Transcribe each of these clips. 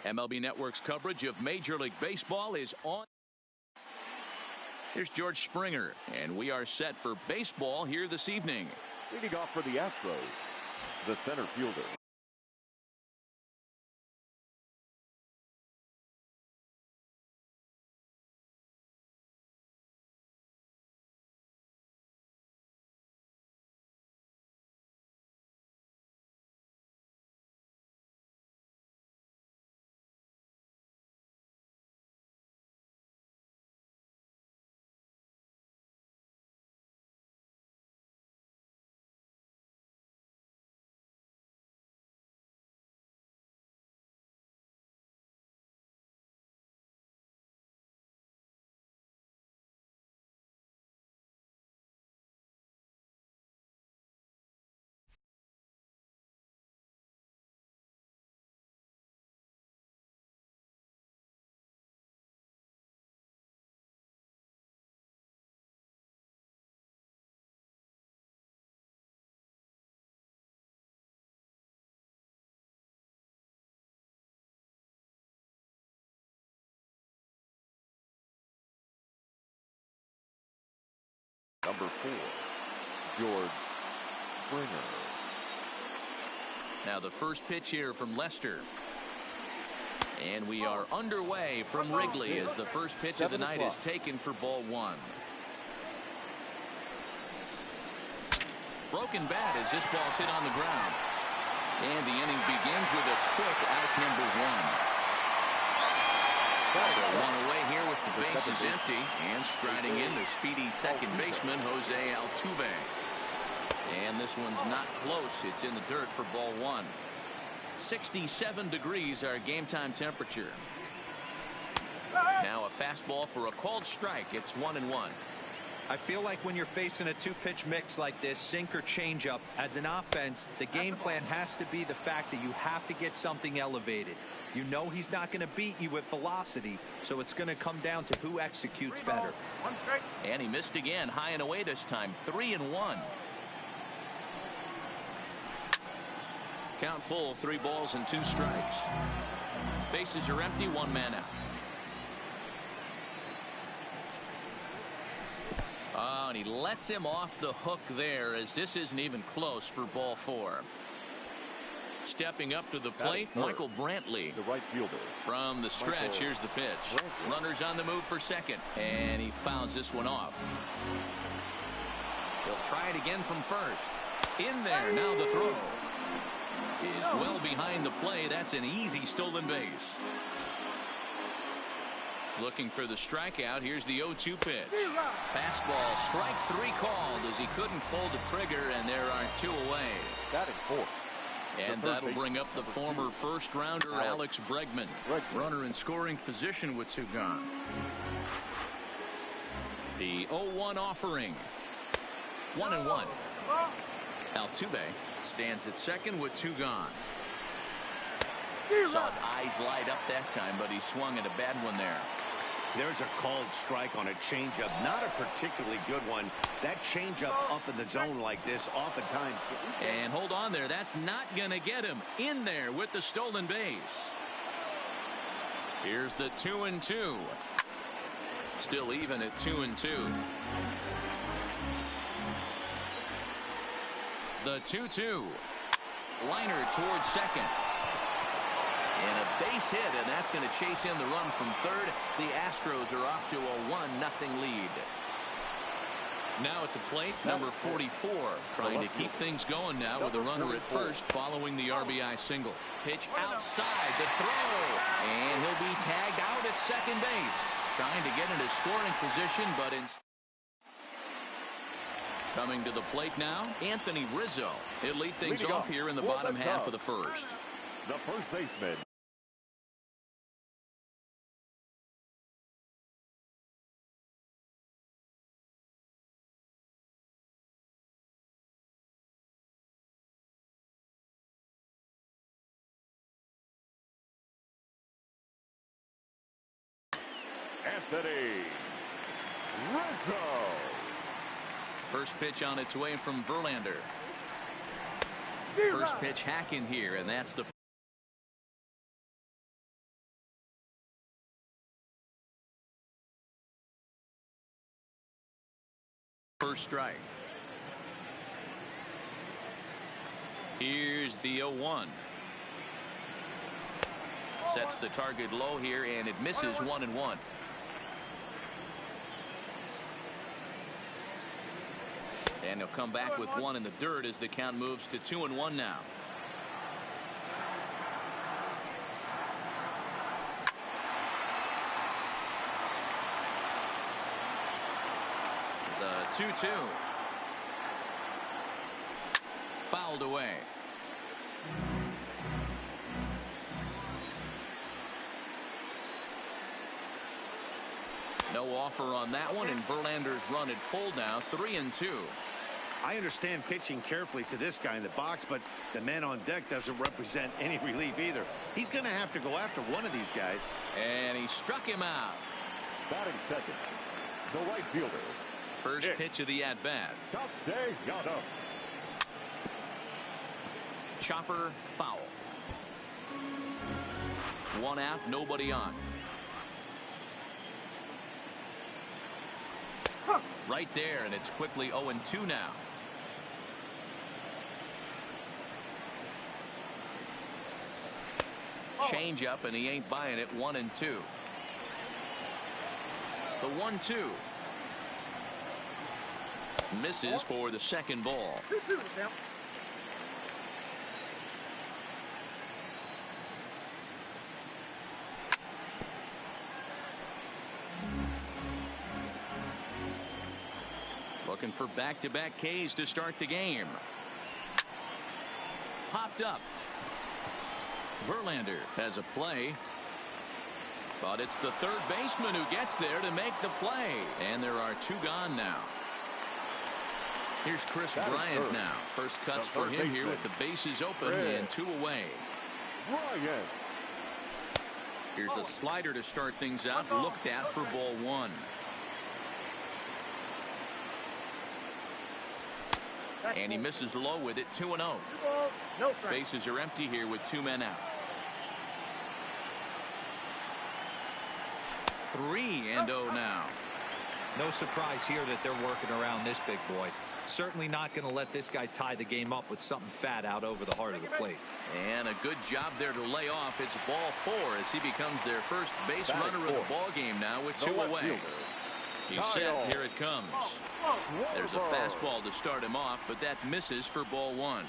MLB Network's coverage of Major League Baseball is on. Here's George Springer, and we are set for baseball here this evening. Leading off for the Astros, the center fielder. Number 4, George Springer. Now the first pitch here from Lester. And we are underway from Wrigley as the first pitch of the night is taken for ball 1. Broken bat as this ball's hit on the ground. And the inning begins with a quick out number 1. So one away here with the bases empty, and striding in the speedy second baseman Jose Altuve. And this one's not close. It's in the dirt for ball 1. 67 degrees our game time temperature. Now a fastball for a called strike. It's 1-1. I feel like when you're facing a two-pitch mix like this, sink or changeup, as an offense, the game plan has to be the fact that you have to get something elevated. You know he's not going to beat you with velocity, so it's going to come down to who executes better. And he missed again, high and away this time, 3-1. Count full, 3 balls and 2 strikes. Bases are empty, 1 man out. Oh, and he lets him off the hook there as this isn't even close for ball 4. Stepping up to the plate, Michael Brantley. The right fielder. From the stretch, here's the pitch. Runners on the move for second, and he fouls this one off. He'll try it again from first. In there, now the throw is well behind the play. That's an easy stolen base. Looking for the strikeout. Here's the 0-2 pitch. Fastball, strike 3 called as he couldn't pull the trigger, and there are 2 away. Batting 4. And that'll bring up the former first-rounder Alex Bregman. Runner in scoring position with 2 gone. The 0-1 offering. 1-1. Altuve stands at second with 2 gone. Saw his eyes light up that time, but he swung at a bad one there. There's a called strike on a changeup, not a particularly good one. That changeup up in the zone like this oftentimes. And hold on there, that's not going to get him. In there with the stolen base. Here's the 2-2. Still even at 2-2. The 2-2. Liner towards second. And a base hit, and that's going to chase in the run from third. The Astros are off to a 1-0 lead. Now at the plate, number 44, trying to keep things going now with a runner at first following the RBI single. Pitch outside, the throw, and he'll be tagged out at second base. Trying to get into scoring position, but in... Coming to the plate now, Anthony Rizzo. He'll lead things off here in the bottom half of the first. The first baseman. Anthony Rizzo. First pitch on its way from Verlander. First pitch hack in here, and that's the first strike. Here's the 0-1. Sets the target low here, and it misses 1-1. And he'll come back with one in the dirt as the count moves to 2-1 now. The 2-2. Fouled away. No offer on that one, and Verlander's run it full now, 3-2. I understand pitching carefully to this guy in the box, but the man on deck doesn't represent any relief either. He's going to have to go after one of these guys. And he struck him out. Batting second, the right fielder. First pitch of the at-bat. Castellanos. Chopper foul. One out, nobody on. Right there, and it's quickly 0-2 now. Change up, and he ain't buying it. 1-2. The 1-2 misses for the second ball. Looking for back-to-back Ks to start the game. Popped up. Verlander has a play. But it's the third baseman who gets there to make the play. And there are two gone now. Here's Chris Bryant now. First cuts for him here with the bases open and two away. Bryant. Here's a slider to start things out. Looked at for ball one. And he misses low with it. 2-0. Bases are empty here with two men out. 3-0 now. No surprise here that they're working around this big boy. Certainly not going to let this guy tie the game up with something fat out over the heart of the plate. And a good job there to lay off. It's ball four as he becomes their first base runner of the ball game now with two away. He's set. Here it comes. There's a fastball to start him off, but that misses for ball one.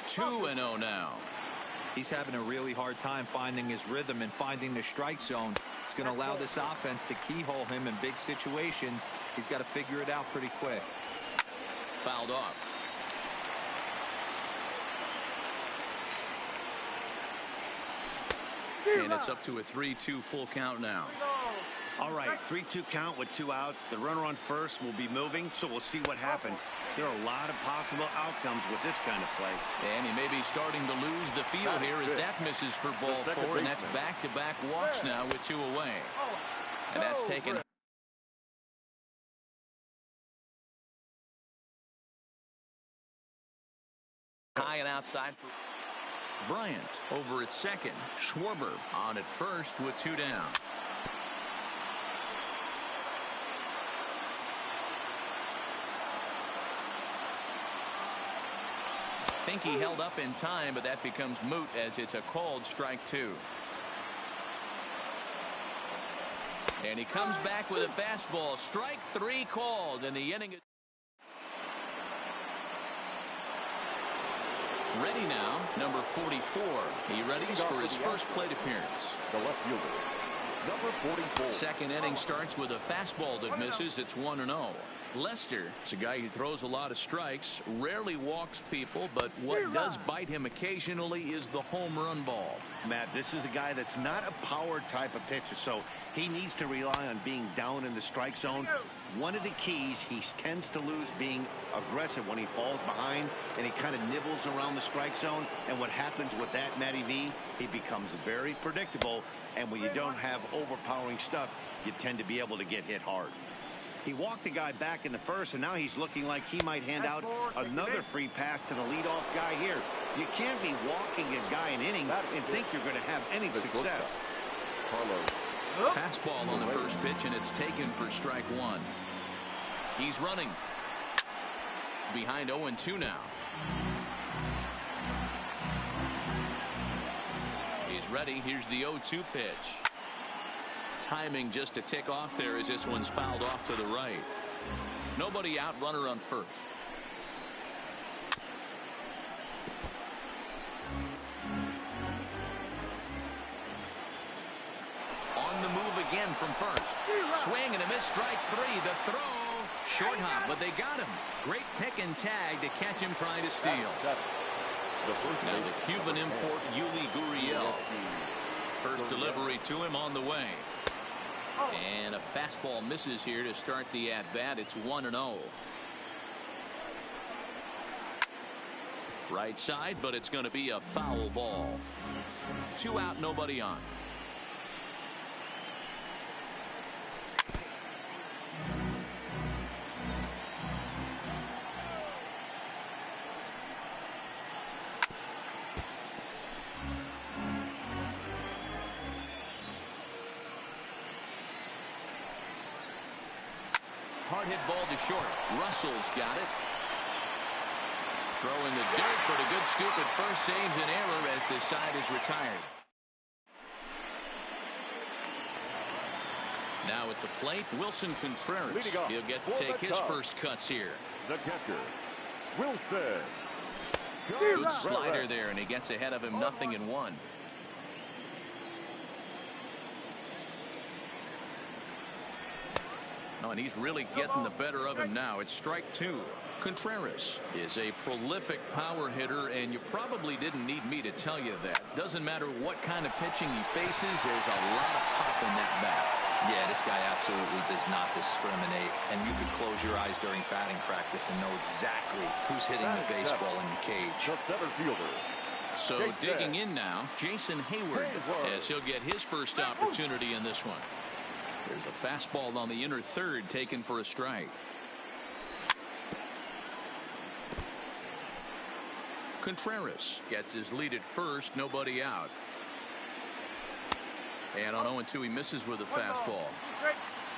2-0 now. He's having a really hard time finding his rhythm and finding the strike zone. It's going to allow this offense to keyhole him in big situations. He's got to figure it out pretty quick. Fouled off. And it's up to a 3-2 full count now. All right, 3-2 count with two outs. The runner on first will be moving, so we'll see what happens. There are a lot of possible outcomes with this kind of play. And he may be starting to lose the field here as that misses for ball four, and that's back-to-back walks now with two away. And that's taken high and outside for Bryant. Over at second. Schwarber on at first with two down. I think he held up in time, but that becomes moot as it's a called strike two. And he comes back with a fastball. Strike three called, and the inning is ready now. Number 44. He readies for his first plate appearance. The left fielder, number 44. Second inning starts with a fastball that misses. It's 1-0. Lester is a guy who throws a lot of strikes, rarely walks people, but what does bite him occasionally is the home run ball. Matt, this is a guy that's not a power type of pitcher, so he needs to rely on being down in the strike zone. One of the keys, he tends to lose being aggressive when he falls behind, and he kind of nibbles around the strike zone. And what happens with that, Matty V, he becomes very predictable, and when you don't have overpowering stuff, you tend to be able to get hit hard. He walked the guy back in the first, and now he's looking like he might hand out another free pass to the leadoff guy here. You can't be walking a guy an inning and think you're going to have any success. Fastball on the first pitch, and it's taken for strike one. He's running. Behind 0-2 now. He's ready. Here's the 0-2 pitch. Timing just a tick off there as this one's fouled off to the right. Nobody out, runner on first. On the move again from first. Swing and a miss, strike three. The throw, short hop, but they got him. Great pick and tag to catch him trying to steal. Now the Cuban import Yuli Gurriel. First delivery to him on the way. And a fastball misses here to start the at-bat. It's 1-0. Right side, but it's going to be a foul ball. 2 out, nobody on. Hard hit ball to short. Russell's got it. Throwing the dirt for the good scoop at first. Saves an error as the side is retired. Now at the plate, Wilson Contreras. He'll get to take his first cuts here. The catcher, Wilson. Good slider there, and he gets ahead of him 0-1. Oh, and he's really getting the better of him now. It's strike 2. Contreras is a prolific power hitter, and you probably didn't need me to tell you that. Doesn't matter what kind of pitching he faces, there's a lot of pop in that bat. Yeah, this guy absolutely does not discriminate, and you could close your eyes during batting practice and know exactly who's hitting the baseball in the cage. The center fielder. So digging in now, Jason Hayward, as he'll get his first opportunity in this one. There's a fastball on the inner third taken for a strike. Contreras gets his lead at first, nobody out. And on 0-2 he misses with a fastball.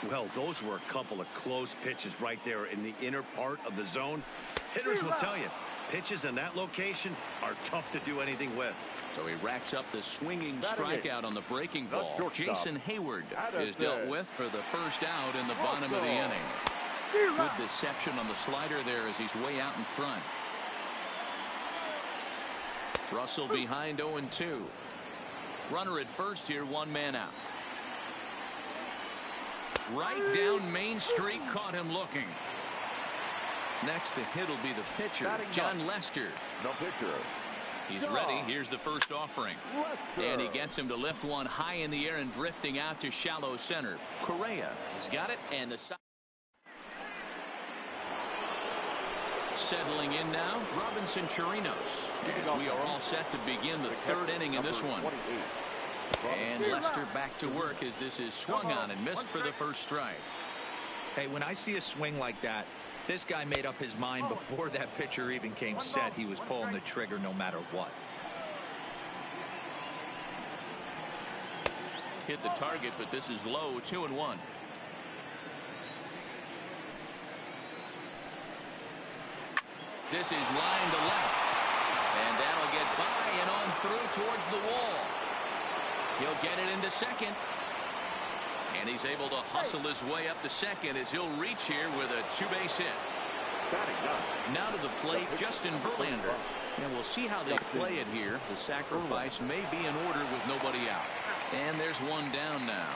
Well, those were a couple of close pitches right there in the inner part of the zone. Hitters will tell you, pitches in that location are tough to do anything with. So he racks up the swinging strikeout on the breaking ball. Jason Hayward is dealt with for the first out in the bottom of the inning. Good deception on the slider there as he's way out in front. Russell behind 0-2. Runner at first here, 1 man out. Right down Main Street, caught him looking. Next to hit will be the pitcher, John Lester. The pitcher. He's ready. Here's the first offering. And he gets him to lift one high in the air and drifting out to shallow center. Correa has got it, and the side. Settling in now, Robinson Chirinos, as we are all set to begin the third inning in this one. And Lester back to work as this is swung on and missed for the first strike. Hey, when I see a swing like that, this guy made up his mind before that pitcher even came set. He was pulling the trigger no matter what. Hit the target, but this is low, 2-1. This is line to left. And that'll get by and on through towards the wall. He'll get it into second. And he's able to hustle his way up to second as he'll reach here with a 2-base hit. Now to the plate, Justin Verlander. And we'll see how they play it here. The sacrifice may be in order with nobody out. And there's one down now.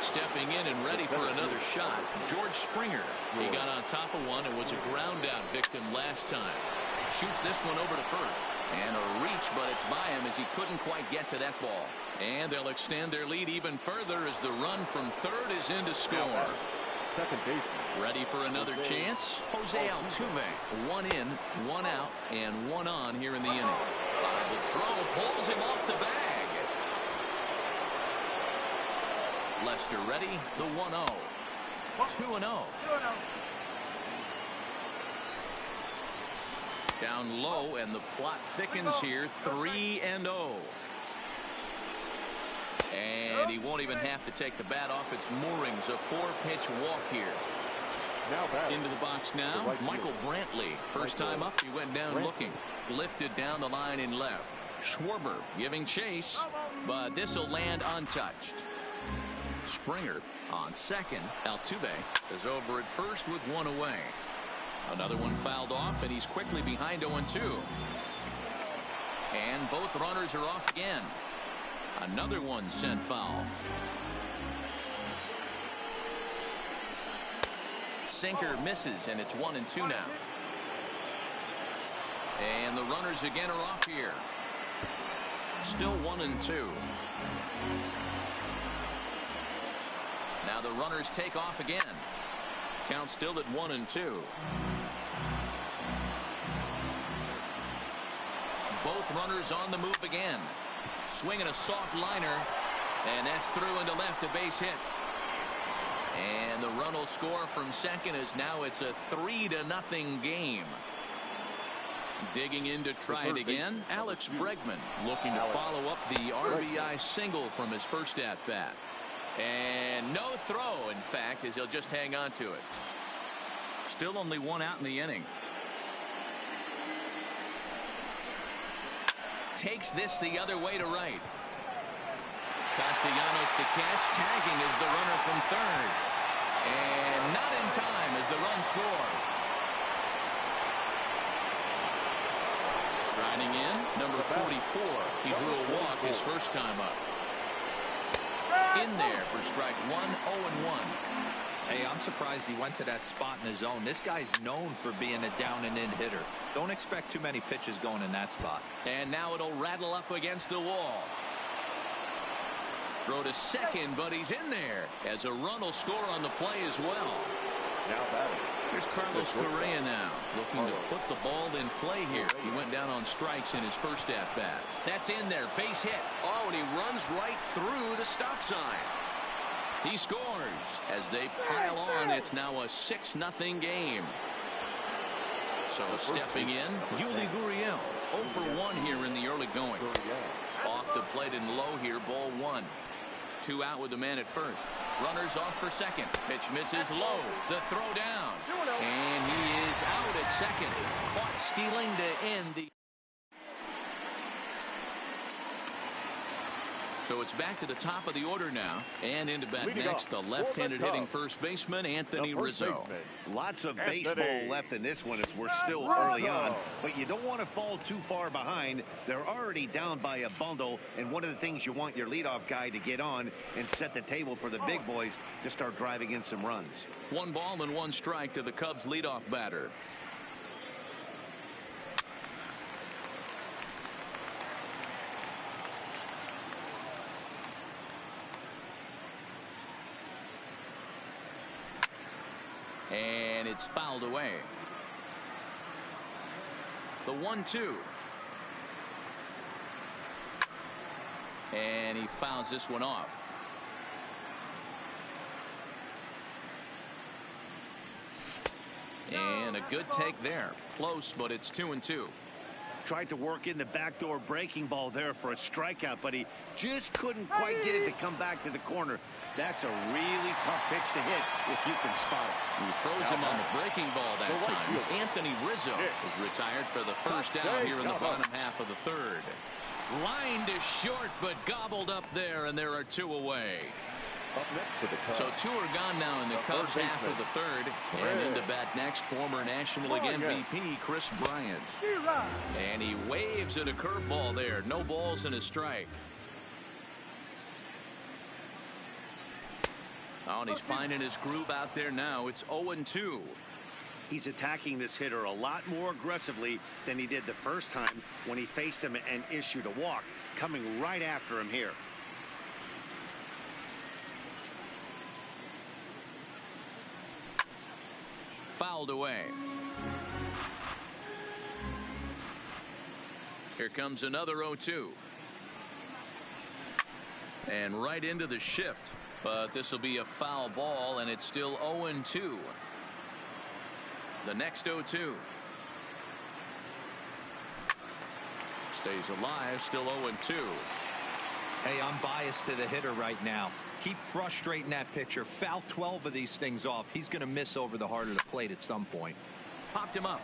Stepping in and ready for another shot, George Springer. He got on top of one and was a ground out victim last time. Shoots this one over to first. And a reach, but it's by him as he couldn't quite get to that ball. And they'll extend their lead even further as the run from third is in to score. Second baseman. Ready for another chance? Jose Altuve. 1 in, 1 out, and 1 on here in the inning. The throw pulls him off the bag. Lester ready, the 1-0. 2-0. Down low, and the plot thickens here, 3-0. And he won't even have to take the bat off its moorings. A 4-pitch walk here. Now back. Into the box now, right Michael Brantley. First time up, he went down looking. Lifted down the line in left. Schwarber giving chase, but this will land untouched. Springer on second. Altuve is over at first with one away. Another one fouled off, and he's quickly behind 0-2. And both runners are off again. Another one sent foul. Sinker misses, and it's 1-2 now. And the runners again are off here. Still 1-2. Now the runners take off again. Count still at 1-2. Both runners on the move again. Swinging a soft liner, and that's through into left, a base hit. And the run will score from second as now it's a 3-0 game. Digging in to try it again, Alex Bregman looking to follow up the RBI single from his first at bat. And no throw, in fact, as he'll just hang on to it. Still only one out in the inning. Takes this the other way to right. Castellanos to catch. Tagging is the runner from third. And not in time as the run scores. Striding in, number 44. He drew a walk his first time up. In there for strike one, 0-1. Hey, I'm surprised he went to that spot in his zone. This guy's known for being a down-and-in hitter. Don't expect too many pitches going in that spot. And now it'll rattle up against the wall. Throw to second, but he's in there as a run will score on the play as well. Now batting. Here's Carlos Correa now looking to put the ball in play here. He went down on strikes in his first at bat. That's in there, base hit. Oh, and he runs right through the stop sign. He scores as they pile on. It's now a 6-0 game. So stepping in, Yuli Gurriel 0 for 1 here in the early going. Off the plate and low here, ball 1. 2 out with the man at first. Runners off for second. Pitch misses low. The throw down. And he is out at second. Caught stealing to end the. So it's back to the top of the order now. And into bat next, the left-handed hitting first baseman, Anthony Rizzo. Lots of baseball left in this one as we're still early on. But you don't want to fall too far behind. They're already down by a bundle. And one of the things you want your leadoff guy to get on and set the table for the big boys to start driving in some runs. 1 ball and 1 strike to the Cubs leadoff batter. And it's fouled away. The 1-2. And he fouls this one off. And a good take there. Close, but it's 2-2. Tried to work in the backdoor breaking ball there for a strikeout, but he just couldn't quite get it to come back to the corner. That's a really tough pitch to hit if you can spot it. He throws him on the breaking ball that time. Anthony Rizzo is retired for the first down here in the bottom half of the third. Lined is short, but gobbled up there, and there are 2 away. Up next to the Cubs. So 2 are gone now in the Cubs half of the third. And into bat next, former National League MVP Chris Bryant. And he waves at a curveball there. No balls and a strike. Oh, and he's finding his groove out there now. It's 0-2. He's attacking this hitter a lot more aggressively than he did the first time when he faced him and issued a walk. Coming right after him here. Fouled away. Here comes another 0-2. And right into the shift. But this will be a foul ball, and it's still 0-2. The next 0-2. Stays alive, still 0-2. Hey, I'm biased to the hitter right now. Keep frustrating that pitcher. Foul 12 of these things off. He's going to miss over the heart of the plate at some point. Popped him up.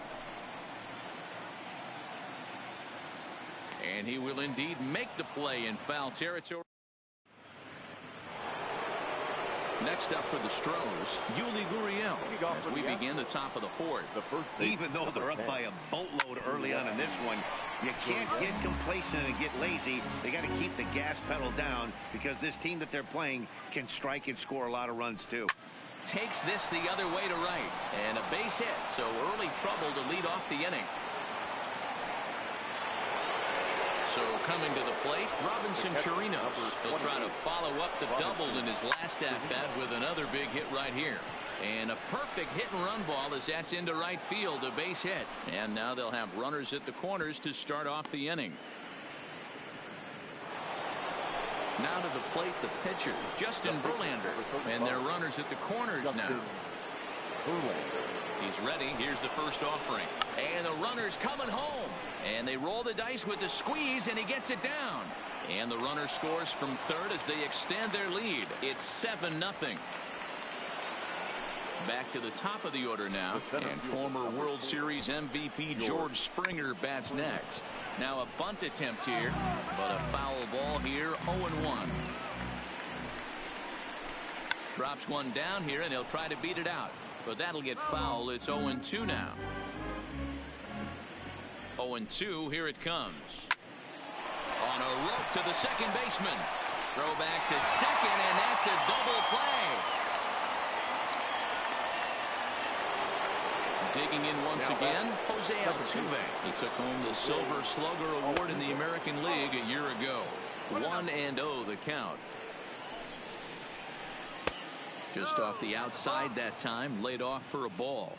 And he will indeed make the play in foul territory. Next up for the Stros, Yuli Gurriel, as we begin the top of the fourth. Even though they're up by a boatload early on in this one, you can't get complacent and get lazy. They got to keep the gas pedal down because this team that they're playing can strike and score a lot of runs too. Takes this the other way to right, and a base hit, so early trouble to lead off the inning. So coming to the plate, Robinson Chirinos. He'll try to follow up the double in his last at-bat with another big hit right here. And a perfect hit-and-run ball as that's into right field, a base hit. And now they'll have runners at the corners to start off the inning. Now to the plate, the pitcher, Justin Verlander. And their runners at the corners now. He's ready. Here's the first offering. And the runner's coming home. And they roll the dice with the squeeze, and he gets it down. And the runner scores from third as they extend their lead. It's 7-0. Back to the top of the order now. And former World Series MVP George Springer bats next. Now a bunt attempt here, but a foul ball here, 0-1. Drops one down here, and he'll try to beat it out. But that'll get foul. It's 0-2 now. 0-2, here it comes. On a rope to the second baseman. Throw back to second, and that's a double play. Digging in once again, Jose Altuve. He took home the Silver Slugger Award in the American League a year ago. 1-0 the count. Just off the outside that time, laid off for a ball.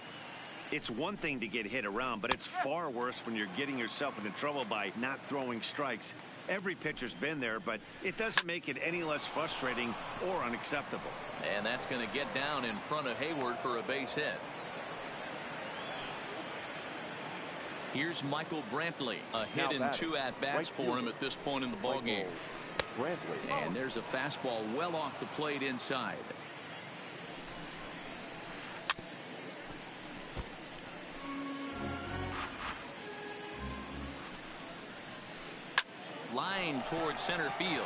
It's one thing to get hit around, but it's far worse when you're getting yourself into trouble by not throwing strikes. Every pitcher's been there, but it doesn't make it any less frustrating or unacceptable. And that's going to get down in front of Hayward for a base hit. Here's Michael Brantley. A hit and 2 at-bats for him at this point in the ballgame. And there's a fastball well off the plate inside. Line towards center field.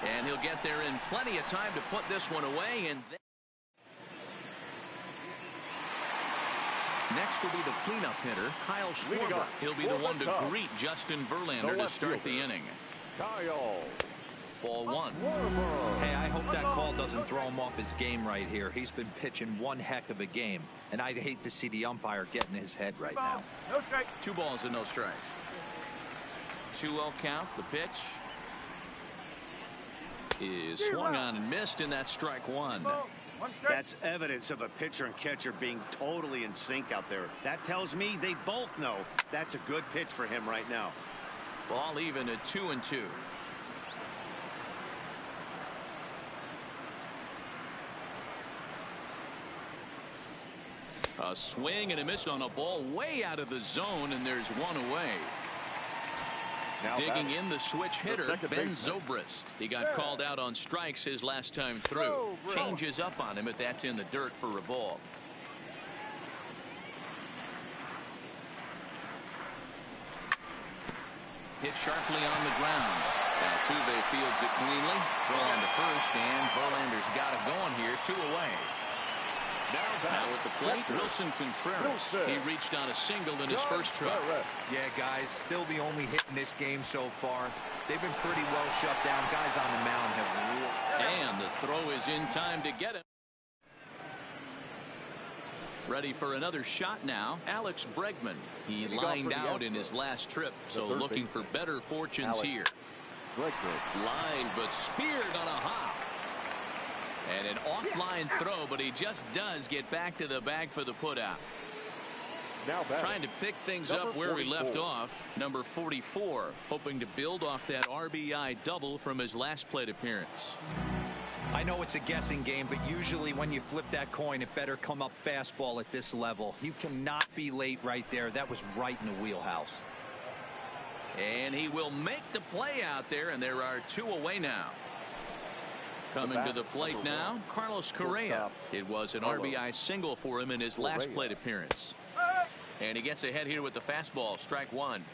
And he'll get there in plenty of time to put this one away. And next will be the cleanup hitter, Kyle Schwarber. He'll be the one to greet Justin Verlander to start the inning. Ball one. Hey, I hope that call doesn't throw him off his game right here. He's been pitching one heck of a game, and I'd hate to see the umpire get in his head right now. 2 balls and no strikes. 2-0 count. The pitch is swung on and missed, and that's strike one. That's evidence of a pitcher and catcher being totally in sync out there. That tells me they both know that's a good pitch for him right now. Ball even at 2-2. A swing and a miss on a ball way out of the zone, and there's one away. Now digging in the switch hitter, Ben Zobrist. He got called out on strikes his last time through. Changes up on him, but that's in the dirt for a ball. Hit sharply on the ground. Altuve fields it cleanly. Throw on to first, and Verlander's got it going here. 2 away. Now with the plate, Wilson Contreras. He reached on a single in his first try. Yeah, guys, still the only hit in this game so far. They've been pretty well shut down. Guys on the mound have. And the throw is in time to get him. Ready for another shot now, Alex Bregman. He lined out in his last trip, so looking for better fortunes here. Line, but speared on a hop. And an offline throw, but he just does get back to the bag for the putout. Trying to pick things up where we left off. Number 44, hoping to build off that RBI double from his last plate appearance. I know it's a guessing game, but usually when you flip that coin, it better come up fastball at this level. You cannot be late right there. That was right in the wheelhouse. And he will make the play out there, and there are 2 away now. Coming to the plate now, Carlos Correa. It was an RBI single for him in his last plate appearance. And he gets ahead here with the fastball, strike 1.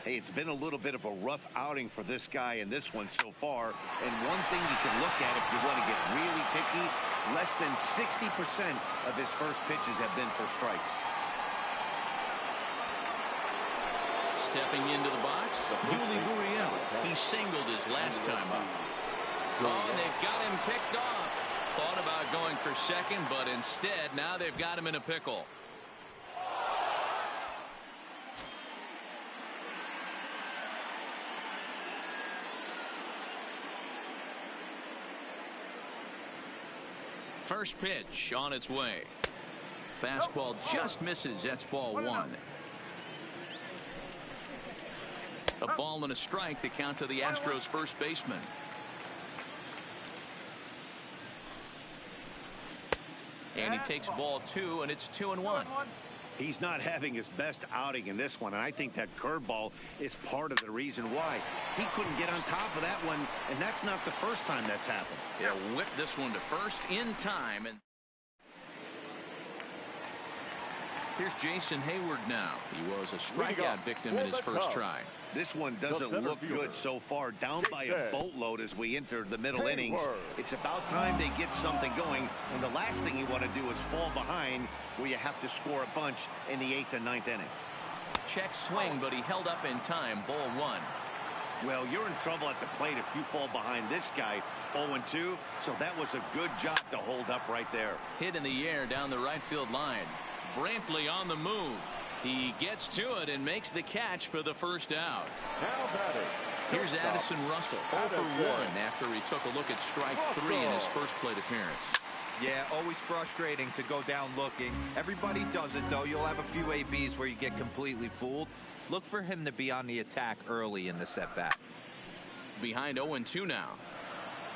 Hey, it's been a little bit of a rough outing for this guy in this one so far. And one thing you can look at if you want to get really picky, less than 60% of his first pitches have been for strikes. Stepping into the box, Yuli Gurriel. He singled his last time up. Oh, and they've got him picked off. Thought about going for second, but instead, now they've got him in a pickle. First pitch on its way. Fastball just misses. That's ball 1. A ball and a strike, the count to the Astros first baseman. And he takes ball 2, and it's 2-1. He's not having his best outing in this one, and I think that curveball is part of the reason why. He couldn't get on top of that one, and that's not the first time that's happened. Yeah, whipped this one to first in time. And here's Jason Hayward now. He was a strikeout victim in his first try. This one doesn't look good so far. Down by a boatload as we enter the middle innings. It's about time they get something going. And the last thing you want to do is fall behind where you have to score a bunch in the 8th and 9th inning. Check swing, but he held up in time. Ball 1. Well, you're in trouble at the plate if you fall behind this guy 0-2. So that was a good job to hold up right there. Hit in the air down the right field line. Brantley on the move. He gets to it and makes the catch for the first out. Here's Addison Russell, 0 for 1 after he took a look at strike 3 in his first plate appearance. Yeah, always frustrating to go down looking. Everybody does it, though. You'll have a few ABs where you get completely fooled. Look for him to be on the attack early in the setback. Behind 0-2 now.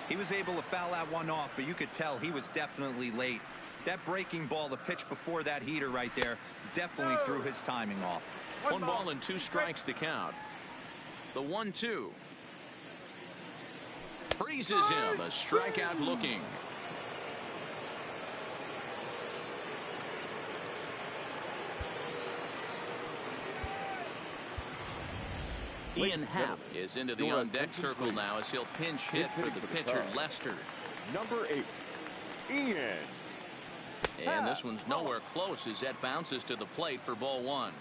He was able to foul that one off, but you could tell he was definitely late. That breaking ball, the pitch before that heater right there, definitely threw his timing off. 1 ball and 2 strikes to count. The 1-2. Freezes him. A strikeout looking. Ian Happ is into the on-deck circle now as he'll pinch hit for the pitcher, Lester. Number 8, Ian. And this one's nowhere close as that bounces to the plate for ball 1.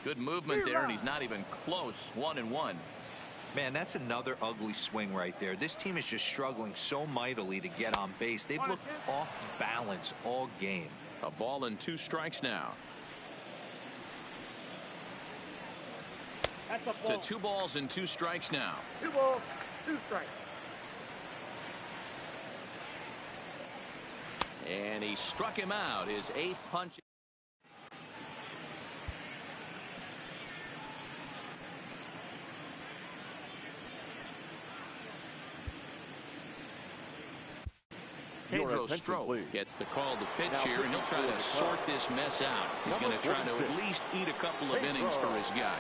Good movement there, and he's not even close. 1-1. Man, that's another ugly swing right there. This team is just struggling so mightily to get on base. They've looked off balance all game. A ball and 2 strikes now. To 2 balls and 2 strikes now. 2 balls, 2 strikes. And he struck him out, his 8th punch. Pedro Strop gets the call to pitch here, and he'll try to sort this mess out. He's going to try to at least eat a couple of innings for his guys.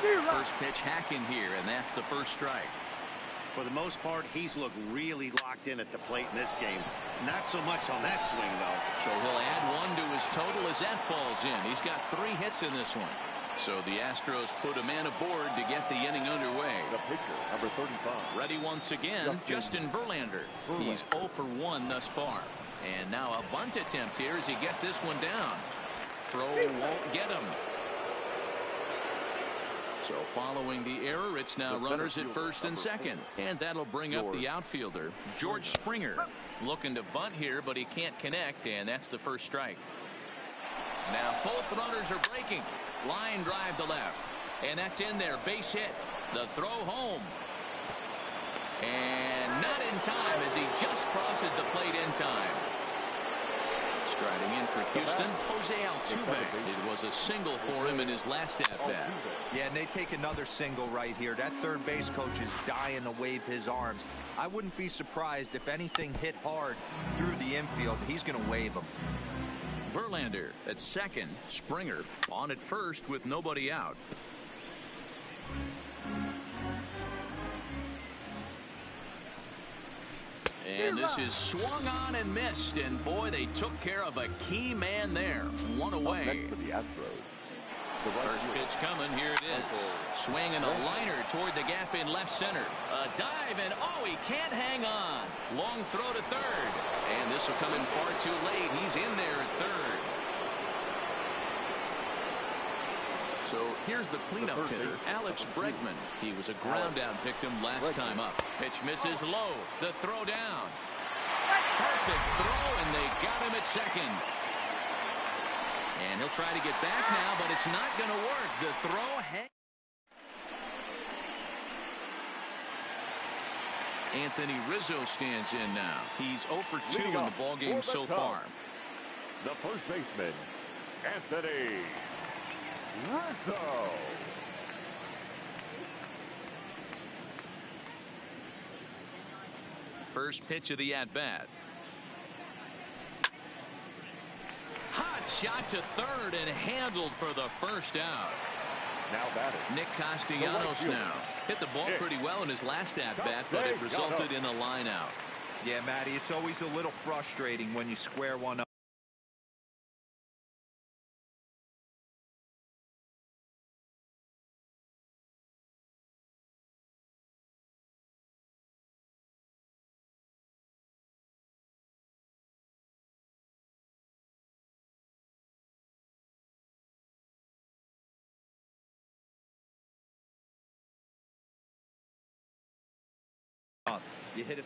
First pitch hacking here, and that's the first strike. For the most part, he's looked really locked in at the plate in this game. Not so much on that swing, though. So he'll add 1 to his total as that falls in. He's got 3 hits in this one. So the Astros put a man aboard to get the inning underway. The pitcher, number 35. Ready once again, Justin Verlander. He's 0 for 1 thus far. And now a bunt attempt here as he gets this one down. Throw won't get him. So following the error, it's now runners at first and second. And that'll bring up the outfielder, George Springer. Looking to bunt here, but he can't connect, and that's the first strike. Now both runners are breaking. Line drive to left. And that's in there. Base hit. The throw home. And not in time as he just crosses the plate in time. Striding in for Houston, Jose Altuve. It was a single for him in his last at-bat. Yeah, and they take another single right here. That third base coach is dying to wave his arms. I wouldn't be surprised if anything hit hard through the infield. He's going to wave them. Verlander at second. Springer on at first with nobody out. And this is swung on and missed. And boy, they took care of a key man there. One away. Next for the Astros. First pitch coming. Here it is. Swinging a liner toward the gap in left center. A dive, and oh, he can't hang on. Long throw to third. And this will come in far too late. He's in there at third. So here's the cleanup hitter, Alex Bregman. He was a ground out victim last time up. Pitch misses low. The throw down. Perfect throw, and they got him at second. And he'll try to get back now, but it's not going to work. The throw. Anthony Rizzo stands in now. He's 0 for 2 in the ballgame so far. The first baseman, Anthony Rizzo. First pitch of the at-bat. Hot shot to third and handled for the first out. Now batting. Nick Castellanos now. Hit the ball pretty well in his last at-bat, but it resulted in a line out. Yeah, Matty, it's always a little frustrating when you square one up. You hit it.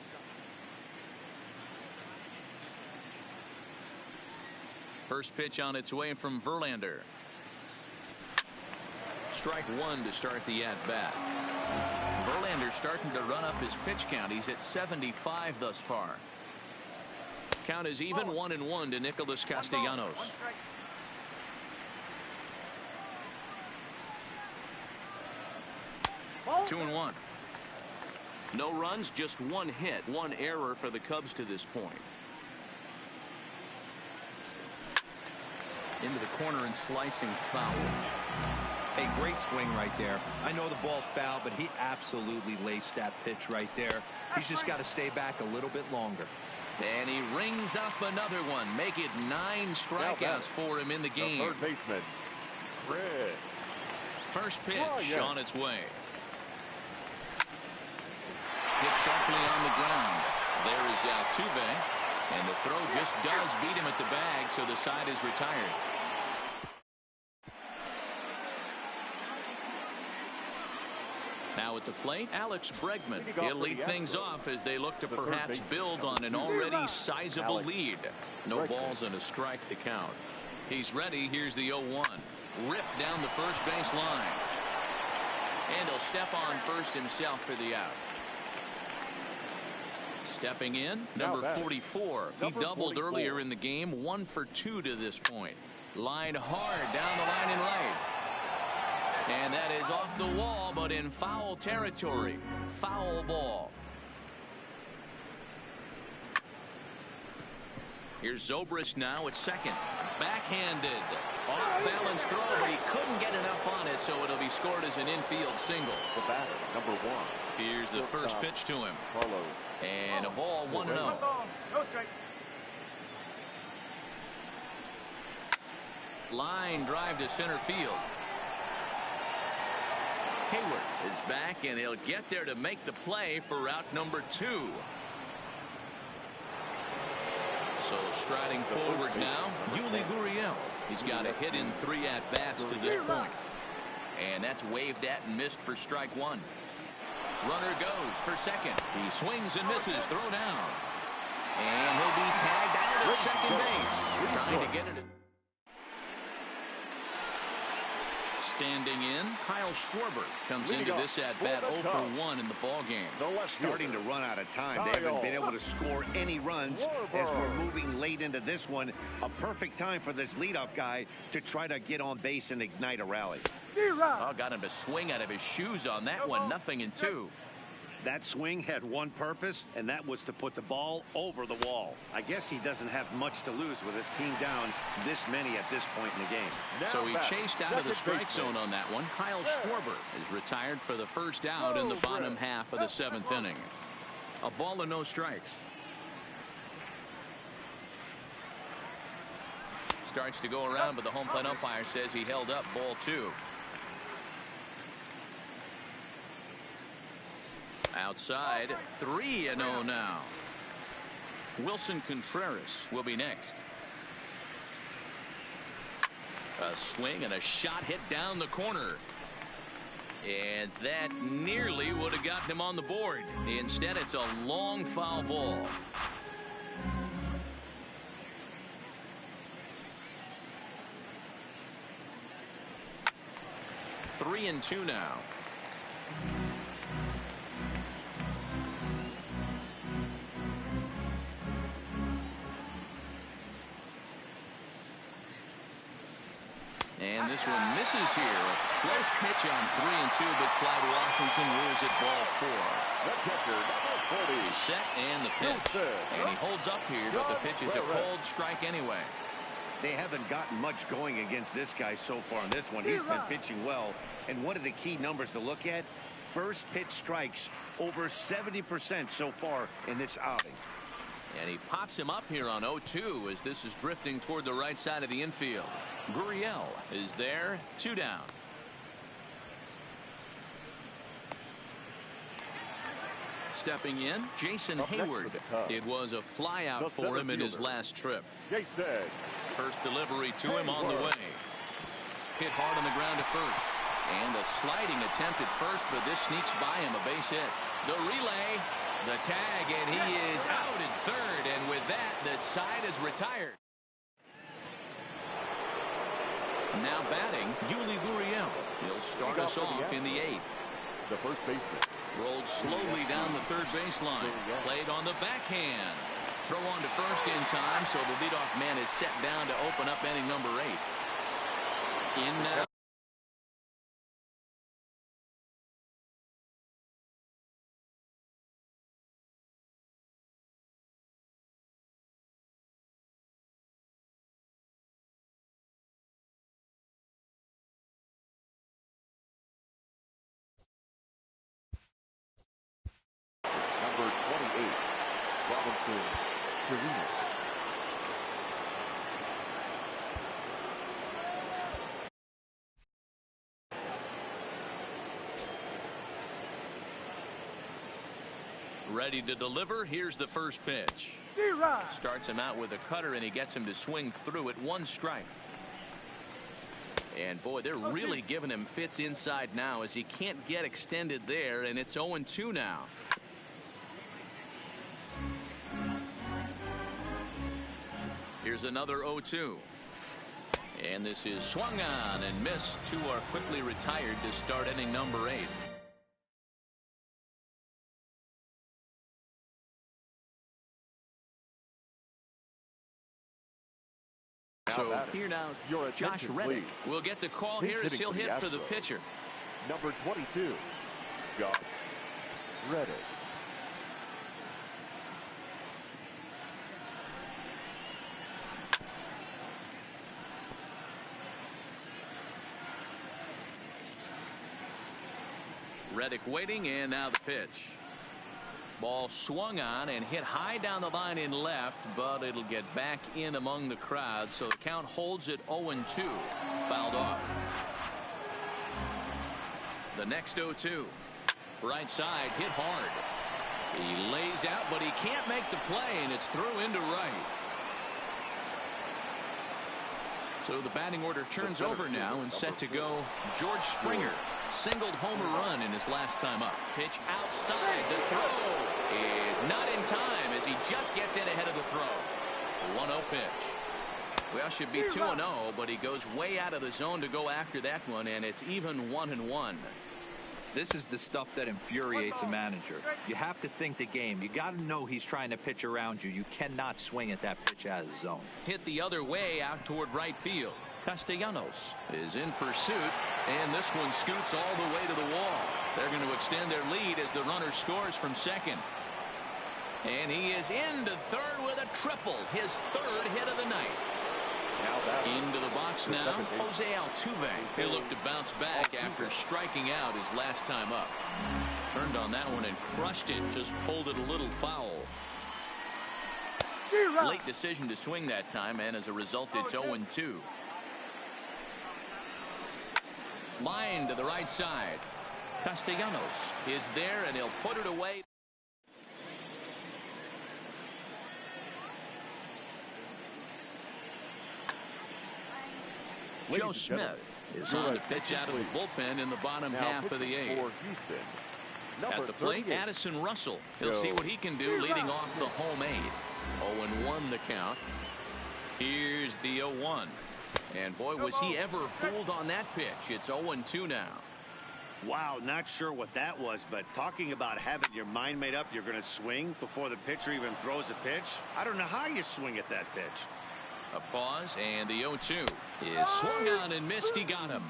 First pitch on its way from Verlander. Strike one to start the at-bat. Verlander starting to run up his pitch count. He's at 75 thus far. Count is even 1-1 to Nicholas Castellanos. 2-1. No runs, just one hit, one error for the Cubs to this point. Into the corner and slicing foul. A great swing right there. I know the ball's foul, but he absolutely laced that pitch right there. He's just got to stay back a little bit longer. And he rings up another one. Make it 9 strikeouts for him in the game. The third baseman, Chris. First pitch on its way. Hit sharply on the ground. There is Altuve, and the throw just does beat him at the bag, so the side is retired. Now at the plate, Alex Bregman. He'll lead things off as they look to perhaps build on an already sizable lead. No balls and a strike to count. He's ready. Here's the 0-1. Ripped down the first base line. And he'll step on first himself for the out. Stepping in, number 44. He doubled earlier in the game, 1 for 2 to this point. Line hard down the line and right. And that is off the wall, but in foul territory. Foul ball. Here's Zobrist now at second. Backhanded. Off balance throw, but he couldn't get enough on it, so it'll be scored as an infield single. The batter, number 1. Here's the first pitch to him. Carlos. And a ball 1-0. No strike. Line drive to center field. Hayward is back, and he'll get there to make the play for route number 2. So striding forward now, Yuli Gurriel. He's got a hit in 3 at-bats to this point. And that's waved at and missed for strike 1. Runner goes for second. He swings and misses. Throw down. And he'll be tagged out at second base. Trying to get it. Standing in, Kyle Schwarber comes into this at-bat 0 for 1 in the ballgame. Starting to run out of time. They haven't been able to score any runs as we're moving late into this one. A perfect time for this leadoff guy to try to get on base and ignite a rally. Oh, got him to swing out of his shoes on that one. 0-2. That swing had one purpose, and that was to put the ball over the wall. I guess he doesn't have much to lose with his team down this many at this point in the game. So he chased out of the strike zone on that one. Kyle Schwarber is retired for the first out in the bottom half of the 7th inning. A ball and no strikes. Starts to go around, but the home plate umpire says he held up ball 2. Outside, 3-0 now. Wilson Contreras will be next. A swing and a shot hit down the corner. And that nearly would have gotten him on the board. Instead, it's a long foul ball. Three and 2 now. And this one misses here. A close pitch on 3 and 2, but Clyde Washington rules it ball 4. The catcher, number 40. Set and the pitch. And he holds up here, but the pitch is a cold strike anyway. They haven't gotten much going against this guy so far in this one. He's been pitching well. And one of the key numbers to look at, first pitch strikes over 70% so far in this outing. And he pops him up here on 0-2 as this is drifting toward the right side of the infield. Gurriel is there, 2 down. Stepping in, Jason Hayward. It was a flyout for him in his last trip. Jason. First delivery to him on the way. Hit hard on the ground at first. And a sliding attempt at first, but this sneaks by him, a base hit. The relay, the tag, and he is out at third. And with that, the side is retired. Now batting, Yuli Gurriel. He'll start us off in the 8th. The first baseman. Rolled slowly down the third baseline. Played on the backhand. Throw on to first in time, so the leadoff man is set down to open up inning number 8. In now. Number 28, Robinson Chirinos. Ready to deliver. Here's the first pitch. Starts him out with a cutter, and he gets him to swing through it. 1 strike. And boy, they're really giving him fits inside now as he can't get extended there, and it's 0-2 now. Here's another 0-2. And this is swung on and missed. 2 are quickly retired to start inning number 8. So here now, Josh Reddick will get the call here as he'll hit for the pitcher. Number 22, Josh Reddick. Reddick waiting, and now the pitch. Ball swung on and hit high down the line in left, but it'll get back in among the crowd, so the count holds at 0-2. Fouled off. The next 0-2. Right side, hit hard. He lays out, but he can't make the play, and it's through into right. So the batting order turns over now, and set to go George Springer. Singled homer run in his last time up. Pitch outside. The throw is not in time as he just gets in ahead of the throw. 1-0 pitch. Well, should be 2-0, but he goes way out of the zone to go after that one, and it's even 1-1. This is the stuff that infuriates a manager. You have to think the game. You got to know he's trying to pitch around you. You cannot swing at that pitch out of the zone. Hit the other way out toward right field. Castellanos is in pursuit, and this one scoots all the way to the wall. They're going to extend their lead as the runner scores from second. And he is into third with a triple. His third hit of the night. Into the box now, Jose Altuve. He'll look to bounce back after striking out his last time up. Turned on that one and crushed it. Just pulled it a little foul. Late decision to swing that time, and as a result, it's 0-2. Line to the right side. Castellanos is there, and he'll put it away. Joe Smith is on to pitch out of the bullpen in the bottom half of the eighth. At the plate, Addison Russell. He'll see what he can do leading off the home eighth. 0-1 the count. Here's the 0-1. And boy, was he ever fooled on that pitch. It's 0-2 now. Wow, not sure what that was, but talking about having your mind made up you're going to swing before the pitcher even throws a pitch. I don't know how you swing at that pitch. A pause, and the 0-2 is swung on and missed. He got him.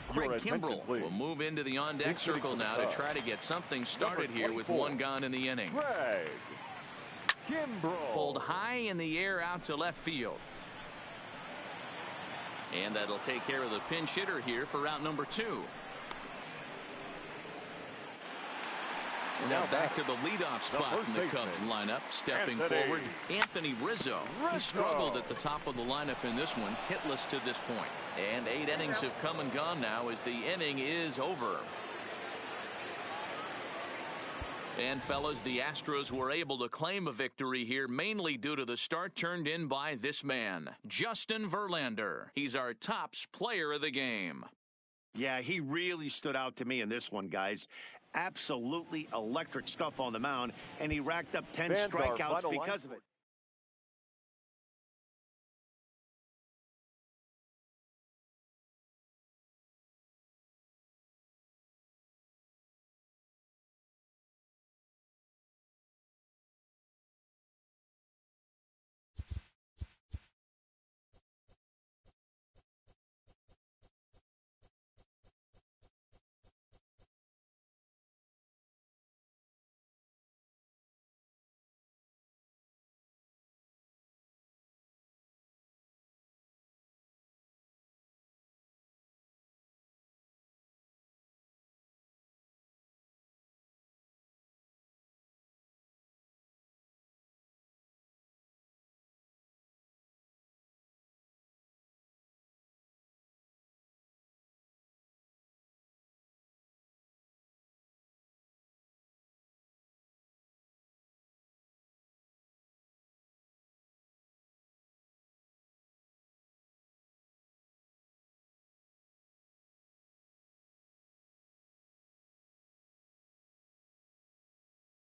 Craig Kimbrell will move into the on-deck circle now to try to get something started here with one gone in the inning. Craig Kimbrell. Pulled high in the air out to left field. And that'll take care of the pinch hitter here for route number 2. Now back to the leadoff spot in the Cubs lineup. Stepping forward, Anthony Rizzo. He struggled at the top of the lineup in this one, hitless to this point. And 8 innings have come and gone now as the inning is over. And fellas, the Astros were able to claim a victory here mainly due to the start turned in by this man, Justin Verlander. He's our tops player of the game. Yeah, he really stood out to me in this one, guys. Absolutely electric stuff on the mound, and he racked up 10 strikeouts because of it.